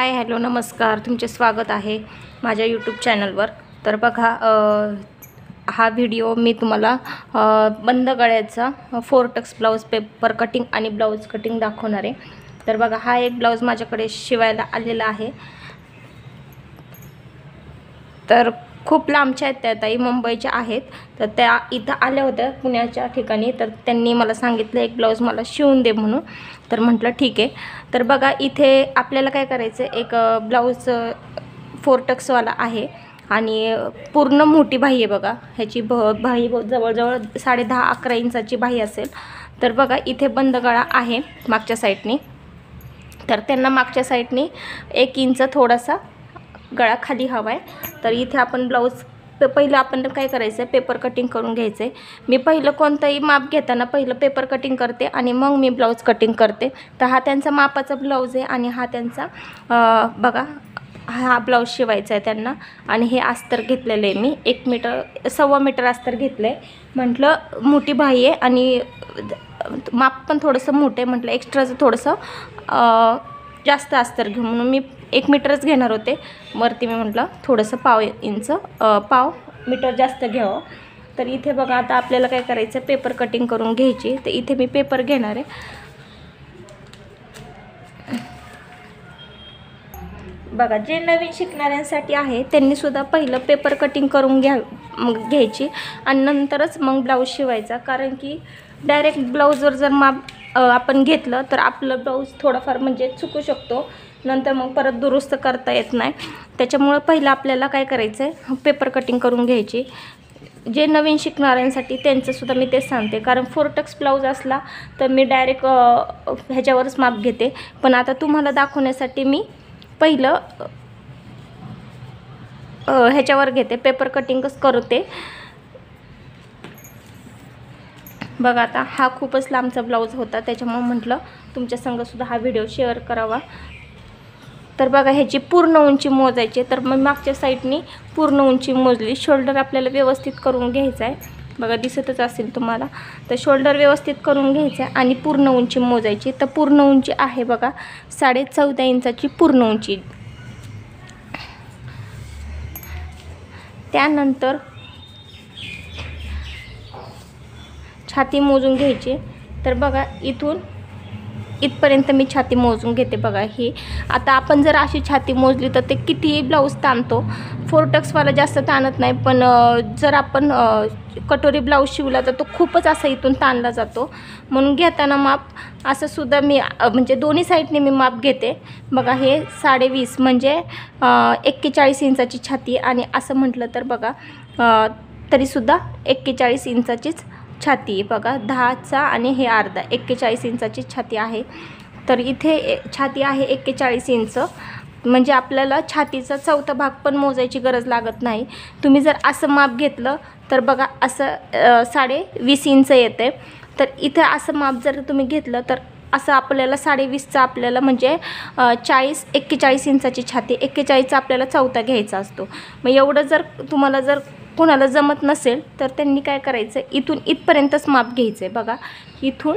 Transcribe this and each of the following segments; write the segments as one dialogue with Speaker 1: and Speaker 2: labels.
Speaker 1: Hi hello नमस्कार, तुमचे स्वागत आहे माझ्या यूट्यूब चॅनलवर। तर बघा हा व्हिडिओ मी तुम्हाला बंद गळ्याचा 4 टक्स ब्लाउज पेपर कटिंग आणि ब्लाउज कटिंग दाखवणार आहे। तर बघा हा एक ब्लाउज माझ्याकडे शिवायला आलेला आहे। तर खूप लांबच्या आहेत त्या ताई, मुंबईच्या आहेत। तर त्या इथं आल्या होत्या पुण्याच्या ठिकाणी, तर त्यांनी मला सांगितलं एक ब्लाउज मला शिवून दे म्हणून। तर म्हटलं ठीक आहे। तर बघा इथे आपल्याला काय करायचं, एक ब्लाउज 4 टक्सवाला आहे आणि पूर्ण मोठी बाही आहे बघा। ह्याची बाही जवळजवळ 10.5-11 इंचाची बाही असेल। तर बघा इथे बंद गळा आहे मागच्या साईडनी। तर त्यांना मागच्या साईडनी 1 इंच थोडासा गळा खाली हवा आहे। तर इथे आपण ब्लाउज पहिलं आपण काय करायचं, पेपर कटिंग करून घ्यायचं आहे। मी पहिलं कोणतंही माप घेताना पहिलं पेपर कटिंग करते आणि मग मी ब्लाउज कटिंग करते। तर हा त्यांचा मापाचा ब्लाउज आहे आणि हा त्यांचा बघा हा ब्लाउज शिवायचा आहे त्यांना। आणि हे अस्तर घेतलेलं आहे मी 1 मीटर 1.25 मीटर अस्तर घेतलं आहे। म्हटलं मोठी बाही आहे आणि माप पण थोडंसं मोठं आहे, म्हटलं एक्स्ट्राचं थोडंसं जास्त अस्तर घेऊ म्हणून मी 1 मीटरच घेणार होते। वरती मी म्हटलं थोडंसं पाव मीटर जास्त घ्यावं। तर इथे बघा आता आपल्याला काय करायचं, पेपर कटिंग करून घ्यायची। तर इथे मी पेपर घेणार आहे बघा। जे नवीन शिकणाऱ्यांसाठी आहे त्यांनी सुद्धा पहिलं पेपर कटिंग करून घ्यायची आणि नंतरच मग ब्लाऊज शिवायचा। कारण की डायरेक्ट ब्लाऊजवर जर माप आपण घेतलं तर आपलं ब्लाऊज थोडंफार म्हणजे चुकू शकतो, नंतर मग परत दुरुस्त करता येत नाही। त्याच्यामुळे पहिलं आपल्याला काय करायचं आहे, पेपर कटिंग करून घ्यायची। जे नवीन शिकणाऱ्यांसाठी त्यांचं सुद्धा मी तेच सांगते, कारण 4 टक्स ब्लाऊज असला तर मी डायरेक्ट ह्याच्यावरच माप घेते। पण आता तुम्हाला दाखवण्यासाठी मी पहिलं ह्याच्यावर घेते, पेपर कटिंगच करते बघा। आता हा खूपच लांबचा ब्लाऊज होता, त्याच्यामुळे म्हटलं तुमच्या संगसुद्धा हा व्हिडिओ शेअर करावा। तर बघा ह्याची पूर्ण उंची मोजायची। तर मग मागच्या साईडनी पूर्ण उंची मोजली। शोल्डर आपल्याला व्यवस्थित करून घ्यायचा आहे बघा, दिसतच असेल तुम्हाला। तर शोल्डर व्यवस्थित करून घ्यायचं आहे आणि पूर्ण उंची मोजायची। तर पूर्ण उंची आहे बघा 14.5 इंचाची पूर्ण उंची। त्यानंतर छाती मोजून घ्यायची। तर बघा इथून इथपर्यंत मी छाती मोजून घेते बघा। ही आता आपण जर अशी छाती मोजली तर ते कितीही ब्लाऊज ताणतो। 4 टक्सवाला जास्त ताणत नाही, पण जर आपण कटोरी ब्लाऊज शिवला तर तो खूपच असा इथून ताणला जातो। म्हणून घेताना माप असं सुद्धा मी म्हणजे दोन्ही साईडने मी माप घेते बघा। हे 20.5 म्हणजे 41 इंचाची छाती आणि असं म्हटलं तर बघा तरीसुद्धा 41 इंचाचीच छाती आहे बघा। 10चा आणि हे अर्धा 41 इंचाची छाती आहे। तर इथे छाती आहे 41 इंच, म्हणजे आपल्याला छातीचा 4था भाग पण मोजायची गरज लागत नाही। तुम्ही जर असं माप घेतलं तर बघा असं 20.5 इंच येते। तर इथे असं माप जर तुम्ही घेतलं तर असं आपल्याला 20.5चा आपल्याला म्हणजे 41 इंचाची छाती, 41चा आपल्याला 4था घ्यायचा असतो। मग एवढं जर तुम्हाला जर कोणाला जमत नसेल तर त्यांनी काय करायचं, इथून इथपर्यंतच माप घ्यायचं आहे बघा। इथून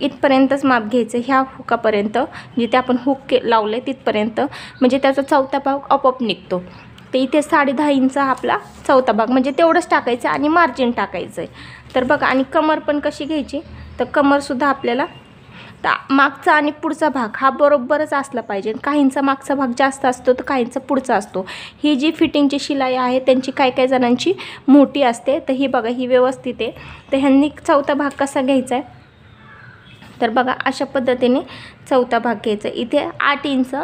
Speaker 1: इथपर्यंतच माप घ्यायचं, ह्या हुकापर्यंत जिथे आपण हुक लावले तिथपर्यंत, म्हणजे त्याचा 4था भाग आपोआप निघतो। तर इथे 10.5 इंच आपला 4था भाग म्हणजे तेवढंच टाकायचं आणि मार्जिन टाकायचं आहे। तर बघा आणि कमर पण कशी घ्यायची, तर कमरसुद्धा आपल्याला मागचा आणि पुढचा भाग हा बरोबरच असला पाहिजे। काहींचा मागचा भाग जास्त असतो तर काहींचा पुढचा असतो। ही जी फिटिंगची शिलाई आहे त्यांची काही जणांची मोठी असते, तर ही बघा ही व्यवस्थित आहे। तर ह्यांनी 4था भाग कसा घ्यायचा आहे, तर बघा अशा पद्धतीने 4था भाग घ्यायचा। इथे 8 इंच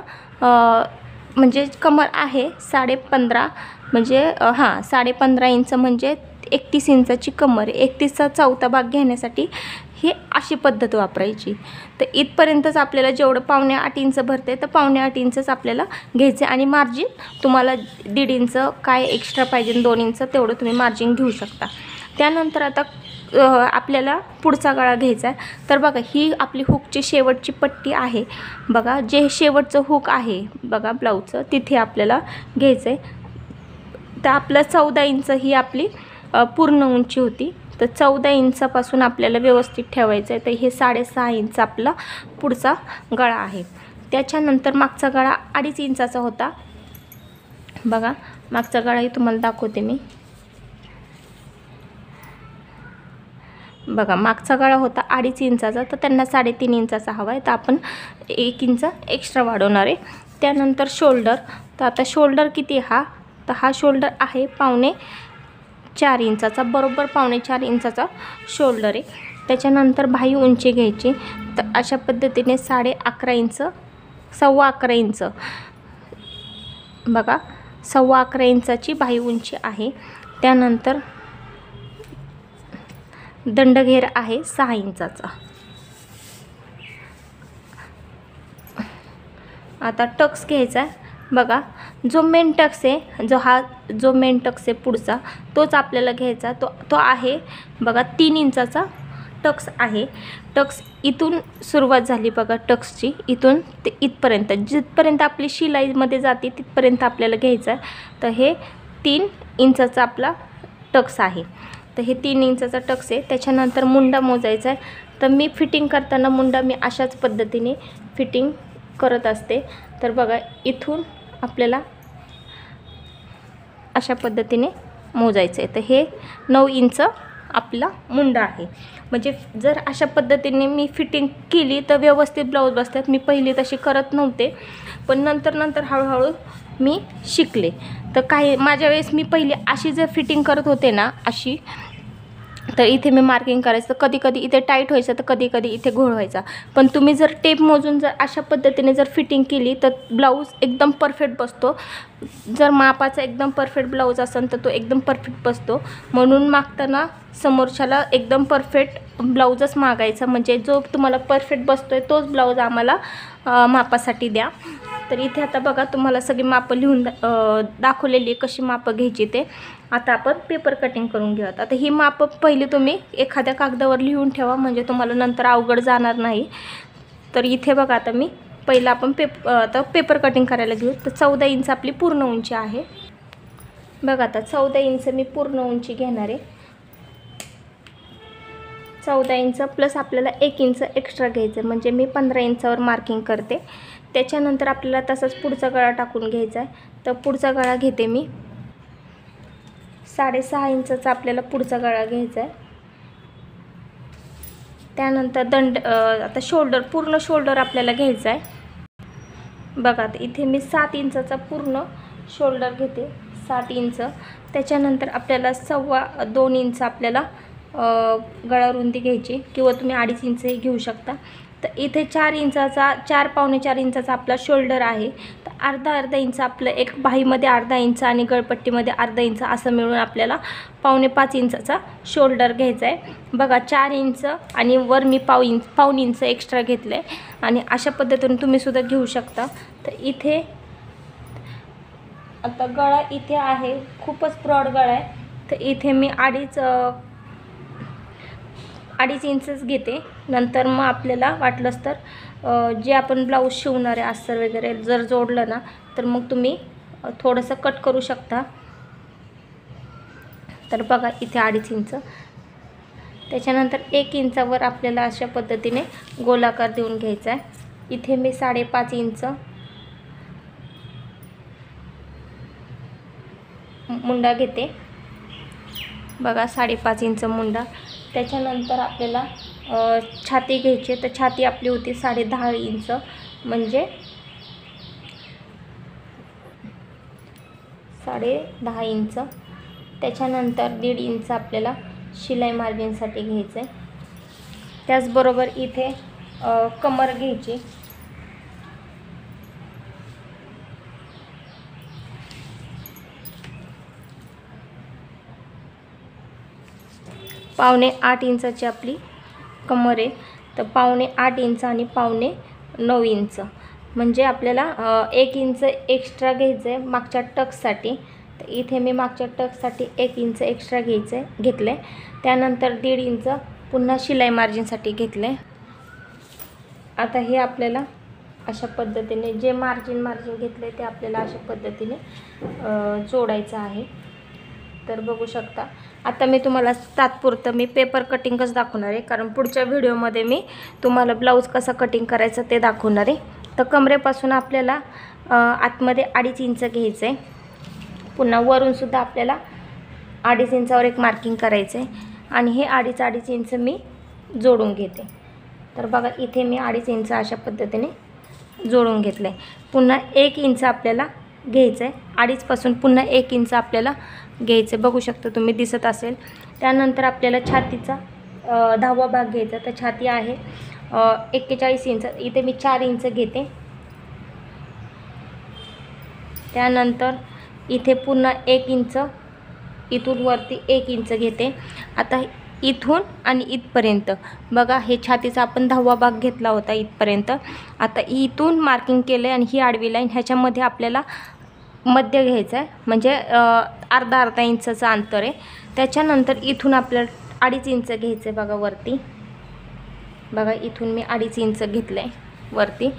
Speaker 1: म्हणजे कमर आहे 15.5 म्हणजे 15.5 इंच म्हणजे 31 इंचाची कमर आहे। 31चा 4था भाग घेण्यासाठी ही अशी पद्धत वापरायची। तर इथपर्यंतच आपल्याला जेवढं 7.25 इंच भरते तर 7.25 इंचच आपल्याला घ्यायचे आणि मार्जिन तुम्हाला 1.5 इंच काय एक्स्ट्रा पाहिजे 2 इंच तेवढं तुम्ही मार्जिन घेऊ शकता। त्यानंतर आता आपल्याला पुढचा गळा घ्यायचा आहे। तर बघा ही आपली हुकची शेवटची पट्टी आहे बघा, जे शेवटचं हुक आहे बघा ब्लाऊजचं तिथे आपल्याला घ्यायचं आहे। तर आपलं 14 इंच ही आपली पूर्ण उंची होती। तर 14 इंचापासून आपल्याला व्यवस्थित ठेवायचं आहे। तर हे 6.5 इंच आपला पुढचा गळा आहे। त्याच्यानंतर मागचा गळा 2.5 इंचाचा होता बघा, मागचा गळाही तुम्हाला दाखवते मी बघा, मागचा गळा होता 2.5 इंचाचा, तर त्यांना 3.5 इंचाचा हवा आहे, तर आपण 1 इंच एक्स्ट्रा वाढवणार आहे. त्यानंतर शोल्डर, तर आता शोल्डर किती तर हा शोल्डर आहे 4.5 इंचाचा, बरोबर 4.5 इंचाचा शोल्डर आहे. त्याच्यानंतर बाही उंची घ्यायची, तर अशा पद्धतीने 11.5 इंच, 11.25 इंच बघा, 11.25 इंचाची बाही उंची आहे. त्यानंतर दंडघेर आहे 6 इंचाचा. आता टक्स घ्यायचा आहे बघा, जो मेन टक्स आहे, जो मेन टक्स आहे पुढचा, तोच आपल्याला घ्यायचा. तो आहे बघा 3 इंचाचा टक्स आहे. टक्स इथून सुरुवात झाली बघा, टक्सची इथून ते इथपर्यंत, जिथपर्यंत आपली शिलाईमध्ये जाते तिथपर्यंत आपल्याला घ्यायचं आहे. तर हे 3 इंचाचा आपला टक्स आहे. तर हे 3 इंचाचा टक्स आहे. त्याच्यानंतर मुंडा मोजायचा आहे. तर मी फिटिंग करताना मुंडा मी अशाच पद्धतीने फिटिंग करत असते. तर बघा, इथून आपल्याला अशा पद्धतीने मोजायचं आहे. तर हे 9 इंच आपला मुंडा आहे. म्हणजे जर अशा पद्धतीने मी फिटिंग केली तर व्यवस्थित ब्लाऊज बसतात. मी पहिली तशी करत नव्हते, पण नंतर हळूहळू मी शिकले. तर काही माझ्या वेळेस मी पहिली अशी जर फिटिंग करत होते ना, अशी, तर इथे मी मार्किंग करायचं, कधी इथे टाईट व्हायचं, तर कधी इथे घोळ व्हायचा. पण तुम्ही जर टेप मोजून जर अशा पद्धतीने जर फिटिंग केली तर ब्लाऊज एकदम परफेक्ट बसतो. जर मापाचा एकदम परफेक्ट ब्लाऊज असेल तर तो एकदम परफेक्ट बसतो. म्हणून मागताना समोरच्याला एकदम परफेक्ट ब्लाऊजच मागायचा, म्हणजे जो तुम्हाला परफेक्ट बसतोय तोच ब्लाऊज आम्हाला मापासाठी द्या. तर इथे आता बघा, तुम्हाला सगळी मापं लिहून दाखवलेली कशी मापं घ्यायची ते. आता आपण पेपर कटिंग करून घेऊयात. आता ही मापं पहिली तुम्ही एखाद्या कागदावर लिहून ठेवा, म्हणजे तुम्हाला नंतर अवघड जाणार नाही. तर इथे बघा, आता मी पहिलं आपण पेपर कटिंग करायला घेऊ. तर 14 इंच आपली पूर्ण उंची आहे बघा. आता 14 इंच मी पूर्ण उंची घेणार आहे. 14 इंच प्लस आपल्याला 1 इंच एक्स्ट्रा घ्यायचं, म्हणजे मी 15 इंचावर मार्किंग करते. त्याच्यानंतर आपल्याला तसंच पुढचा गळा टाकून घ्यायचा आहे. तर पुढचा गळा घेते मी 6.5 इंचाचा आपल्याला पुढचा गळा घ्यायचा आहे. त्यानंतर आता शोल्डर, पूर्ण शोल्डर आपल्याला घ्यायचा आहे बघा. आता इथे मी 7 इंचाचा पूर्ण शोल्डर घेते, 7 इंच. त्याच्यानंतर आपल्याला 2.25 इंच आपल्याला गळा रुंदी घ्यायची, किंवा तुम्ही 2.5 इंचही घेऊ शकता. तर इथे 4 इंचाचा, 4-4.25 इंचाचा आपला शोल्डर आहे. तर अर्धा इंच आपलं, एक बाहीमध्ये अर्धा इंच आणि गळपट्टीमध्ये अर्धा इंच, असं मिळून आपल्याला 4.25 इंचाचा शोल्डर घ्यायचा आहे बघा. 4 इंच आणि वर मी पाऊण इंच एक्स्ट्रा घेतलं आहे, आणि अशा पद्धतीने तुम्ही सुद्धा घेऊ शकता. तर इथे आता गळा इथे आहे, खूपच ब्रॉड गळा आहे. तर इथे मी 2.5 इंचच घेते. नंतर मग आपल्याला वाटलंच तर जे आपण ब्लाऊज शिवणार आहे, अस्तर वगैरे जर जोडलं ना, तर मग तुम्ही थोडंसं कट करू शकता. तर बघा, इथे 2.5 इंच. त्याच्यानंतर 1 इंचावर आपल्याला अशा पद्धतीने गोलाकार देऊन घ्यायचा आहे. इथे मी 5.5 इंच मुंडा घेते बघा, 5.5 इंच मुंडा. त्याच्यानंतर आपल्याला छाती घ्यायची. तर छाती आपली होती 10.5 इंच, म्हणजे 10.5 इंच. त्याच्यानंतर 1.5 इंच आपल्याला शिलाई मार्जिनसाठी घ्यायचं आहे. त्याचबरोबर इथे कमर घ्यायची. पावणे 8 इंचाची आपली कमर आहे. तर 8.25 इंच आणि 8.25 इंच, म्हणजे आपल्याला 1 इंच एक्स्ट्रा घ्यायचं आहे मागच्या टक्ससाठी. तर इथे मी मागच्या टक्ससाठी 1 इंच एक्स्ट्रा घेतलं आहे. त्यानंतर 1.5 इंच पुन्हा शिलाई मार्जिनसाठी घेतलं आहे. आता हे आपल्याला अशा पद्धतीने जे मार्जिन घेतलं आहे ते आपल्याला अशा पद्धतीने जोडायचं आहे. तर बघू शकता. आता मी तुम्हाला तात्पुरतं मी पेपर कटिंगच दाखवणार आहे, कारण पुढच्या व्हिडिओमध्ये मी तुम्हाला ब्लाऊज कसा कटिंग करायचा ते दाखवणार आहे. तर कमरेपासून आपल्याला आतमध्ये 2.5 इंच घ्यायचं आहे. पुन्हा वरूनसुद्धा आपल्याला 2.5 इंचावर एक मार्किंग करायचं आहे आणि हे 2.5 इंच मी जोडून घेते. तर बघा इथे मी 2.5 इंच अशा पद्धतीने जोडून घेतलं आहे. पुन्हा 1 इंच आपल्याला घ्यायचं आहे. 2.5 पासून पुन्हा 1 इंच आपल्याला घ्यायचं आहे. बघू शकता तुम्ही, दिसत असेल. त्यानंतर आपल्याला छातीचा 10वा भाग घ्यायचा. तर छाती आहे 41 इंच, इथे मी 4 इंच घेते. त्यानंतर इथे पुन्हा 1 इंच, इथून वरती 1 इंच घेते. आता इथून आणि इथपर्यंत बघा, हे छातीचा आपण 10वा भाग घेतला होता इथपर्यंत. आता इथून मार्किंग केलं आहे आणि ही आडवी लाईन, ह्याच्यामध्ये आपल्याला मध्य घ्यायचं आहे, म्हणजे अर्धा इंचाचं अंतर आहे. त्याच्यानंतर इथून आपल्याला 2.5 इंच घ्यायचं आहे. बघा वरती, बघा इथून मी 2.5 इंच घेतलं आहे वरती.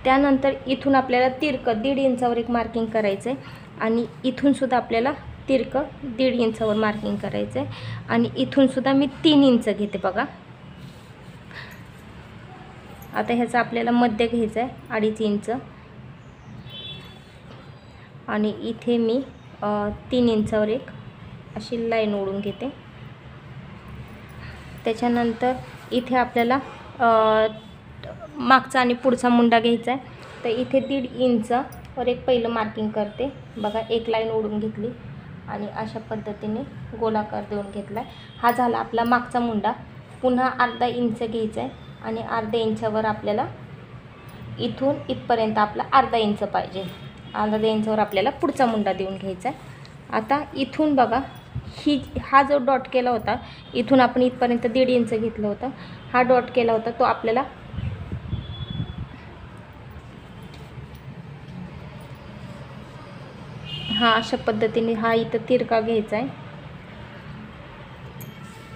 Speaker 1: त्यानंतर इथून आपल्याला तिरकं 1.5 इंचावर एक मार्किंग करायचं आहे आणि इथूनसुद्धा आपल्याला तिरकं 1.5 इंचावर मार्किंग करायचं आहे आणि इथूनसुद्धा मी 3 इंच घेते. बघा आता ह्याचा आपल्याला मध्य घ्यायचं आहे 2.5 इंच आणि इथे मी 3 इंचावर एक अशी लाईन ओढून घेते. त्याच्यानंतर इथे आपल्याला मागचा आणि पुढचा मुंडा घ्यायचा आहे. तर इथे 1.5 इंचावर एक पहिलं मार्किंग करते. बघा एक लाईन ओढून घेतली आणि अशा पद्धतीने गोलाकार देऊन घेतला आहे. हा झाला आपला मागचा मुंडा. पुन्हा अर्धा इंच घ्यायचा आहे आणि अर्ध्या इंचावर आपल्याला इथून इथपर्यंत आपला अर्धा इंच पाहिजे. अर्ध्या इंचावर आपल्याला पुढचा मुंडा देऊन घ्यायचा आहे. आता इथून बघा, हा जो डॉट केला होता, इथून आपण इथपर्यंत 1.5 इंच घेतलं होतं. हा डॉट केला होता तो आपल्याला हा अशा पद्धतीने हा इथं तिरका घ्यायचा आहे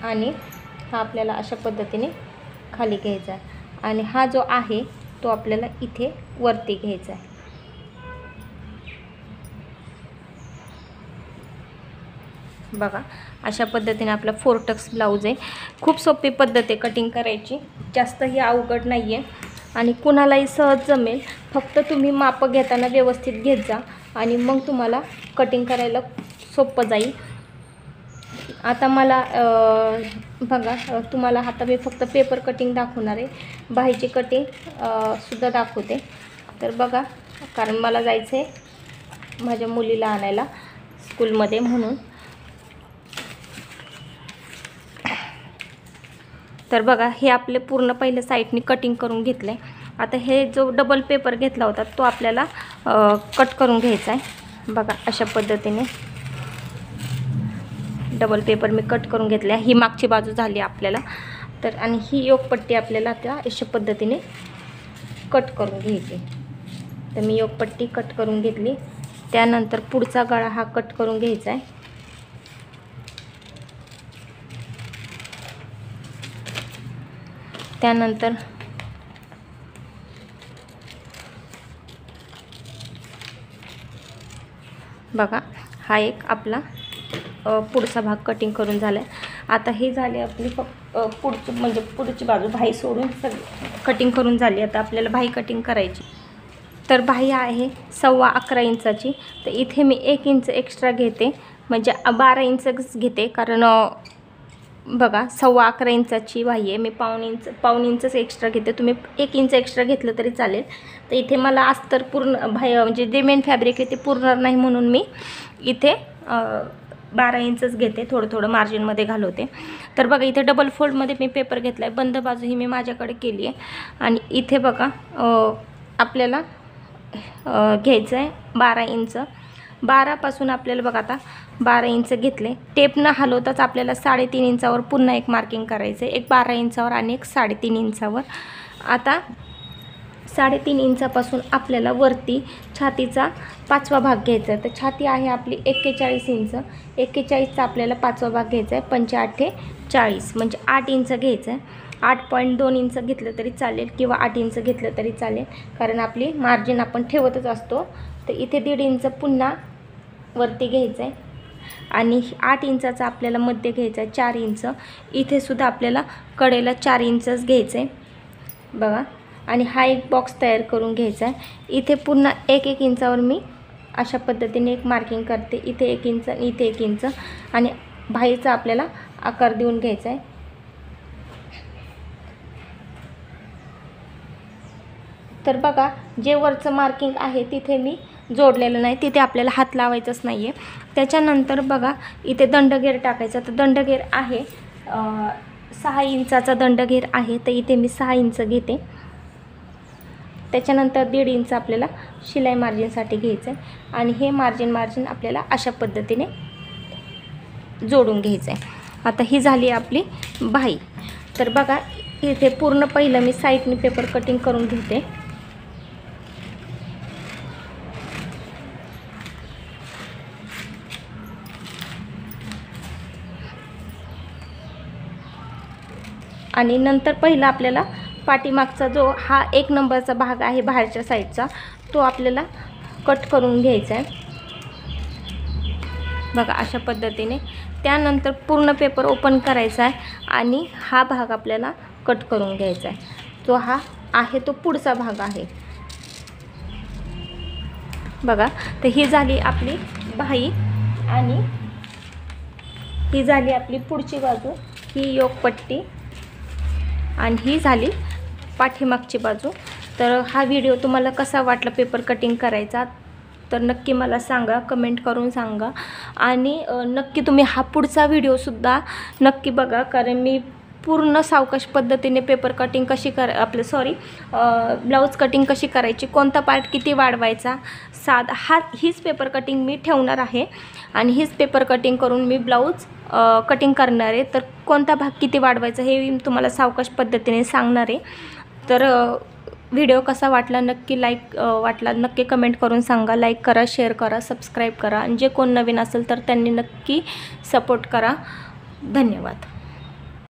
Speaker 1: आणि हा आपल्याला अशा पद्धतीने खाली घ्यायचा आहे आणि हा जो आहे तो आपल्याला इथे वरती घ्यायचा आहे. बघा अशा पद्धतीने आपला 4 टक्स ब्लाऊज आहे. खूप सोपी पद्धत आहे कटिंग करायची, जास्तही अवघड नाही आहे आणि कुणालाही सहज जमेल. फक्त तुम्ही मापं घेताना व्यवस्थित घेत जा आणि मग तुम्हाला कटिंग करायला सोपं जाईल. आता मला बघा, तुम्हाला आता मी फक्त पेपर कटिंग दाखवणार आहे, बाहीची कटिंग सुद्धा दाखवते. तर बघा, कारण मला जायचं आहे माझ्या मुलीला आणायला स्कूलमध्ये, म्हणून. तर बघा, हे आपले पूर्ण पहिले साईडनी कटिंग करून घेतलं आहे. आता हे जो डबल पेपर घेतला होता तो आपल्याला कट करून घ्यायचा आहे. बघा अशा पद्धतीने डबल पेपर मी कट करून घेतला आहे. ही मागची बाजू झाली आपल्याला. तर आणि ही योगपट्टी आपल्याला त्या अशा पद्धतीने कट करून घ्यायची. तर मी योगपट्टी कट करून घेतली. त्यानंतर पुढचा गळा हा कट करून घ्यायचा आहे. त्यानंतर बघा, हा एक आपला पुढचा भाग कटिंग करून झाला आहे. आता हे झाले आपली पुढची बाजू बाही सोडून सगळी कटिंग करून झाली. आता आपल्याला बाही कटिंग करायची. तर बाही आहे 11.25 इंचाची. तर इथे मी 1 इंच एक्स्ट्रा घेते, म्हणजे 12 इंचच घेते, कारण बघा 11.25 इंचाची बाही आहे. मी पाऊण इंचच एक्स्ट्रा घेते. तुम्ही 1 इंच एक्स्ट्रा घेतलं तरी चालेल. तर इथे मला अस्तर पूर्ण बाही, म्हणजे जे मेन फॅब्रिक आहे ते पुरणार नाही, म्हणून मी इथे 12 इंचच घेते, थोडं थोडं मार्जिनमध्ये घालवते. तर बघा, इथे डबल फोल्डमध्ये मी पेपर घेतला आहे. बंद बाजू ही मी माझ्याकडे केली आहे आणि इथे बघा आपल्याला घ्यायचं आहे 12 इंच. 12 पासून आपल्याला बघा आता 12 इंच घेतले. टेप न हलवताच आपल्याला 3.5 इंचावर पुन्हा एक मार्किंग करायचं आहे, एक 12 इंचावर आणि एक 3.5 इंचावर. आता 3.5 इंचापासून आपल्याला वरती छातीचा 5वा भाग घ्यायचा आहे. तर छाती आहे आपली 41 इंच. 41चा आपल्याला 5वा भाग घ्यायचा आहे. 5×8 = 40, म्हणजे 8 इंच घ्यायचं आहे. 8.2 इंच घेतलं तरी चालेल किंवा 8 इंच घेतलं तरी चालेल, कारण आपली मार्जिन आपण ठेवतच असतो. तर इथे 1.5 इंच पुन्हा वरती घ्यायचं आहे आणि 8 इंचाचा आपल्याला मध्य घ्यायचा आहे 4 इंच. इथे सुद्धा आपल्याला कडेला 4 इंचच घ्यायचं आहे. बघा आणि हा एक बॉक्स तयार करून घ्यायचा आहे। इथे पुन्हा 1-1 इंचावर मी अशा पद्धतीने एक मार्किंग करते, इथे 1 इंच आणि इथे 1 इंच, आणि बाहीचा आपल्याला आकार देऊन घ्यायचा आहे। तर बघा, जे वरचं मार्किंग आहे तिथे मी जोडलेलं नाही, तिथे आपल्याला हात लावायचाच नाही आहे। त्याच्यानंतर बघा, इथे दंडगेर टाकायचा, तर दंडगेर आहे 6 इंचाचा दंडगेर आहे, तर इथे मी 6 इंच घेते। त्याच्यानंतर 1.5 इंच आपल्याला शिलाई मार्जिनसाठी घ्यायचं आहे, आणि हे मार्जिन आपल्याला अशा पद्धतीने जोडून घ्यायचं आहे। आता ही झाली आपली बाही। तर बघा, इथे पूर्ण पहिलं मी साईडने पेपर कटिंग करून घेते। आणि नंतर पहिला आपल्याला पाठीमागचा जो हा 1 नंबरचा भाग आहे बाहेरच्या साईडचा, तो आपल्याला कट करून घ्यायचा आहे बघा अशा पद्धतीने। त्यानंतर पूर्ण पेपर ओपन करायचा आहे आणि हा भाग आपल्याला कट करून घ्यायचा आहे, जो हा आहे तो पुढचा भाग आहे बघा। तर ही झाली आपली बाही, आणि ही झाली आपली पुढची बाजू, ही योकपट्टी, आणि ही झाली पाठीमागची बाजू। तर हा व्हिडिओ तुम्हाला कसा वाटला पेपर कटिंग करायचा, तर नक्की मला सांगा, कमेंट करून सांगा, आणि नक्की तुम्ही हा पुढचा व्हिडिओसुद्धा नक्की बघा, कारण मी पूर्ण सावकाश पद्धतीने पेपर कटिंग कशी ब्लाऊज कटिंग कशी करायची, कोणता पार्ट किती वाढवायचा, हीच पेपर कटिंग मी ठेवणार आहे, आणि हीच पेपर कटिंग करून मी ब्लाऊज कटिंग करणार आहे। तर कोणता भाग किती वाढवायचा हे मी तुम्हाला सावकाश पद्धतीने सांगणार आहे। तर व्हिडिओ कसा वाटला नक्की नक्की कमेंट करून सांगा, लाईक करा, शेअर करा, सबस्क्राईब करा, आणि जे कोण नवीन असेल तर त्यांनी नक्की सपोर्ट करा। धन्यवाद।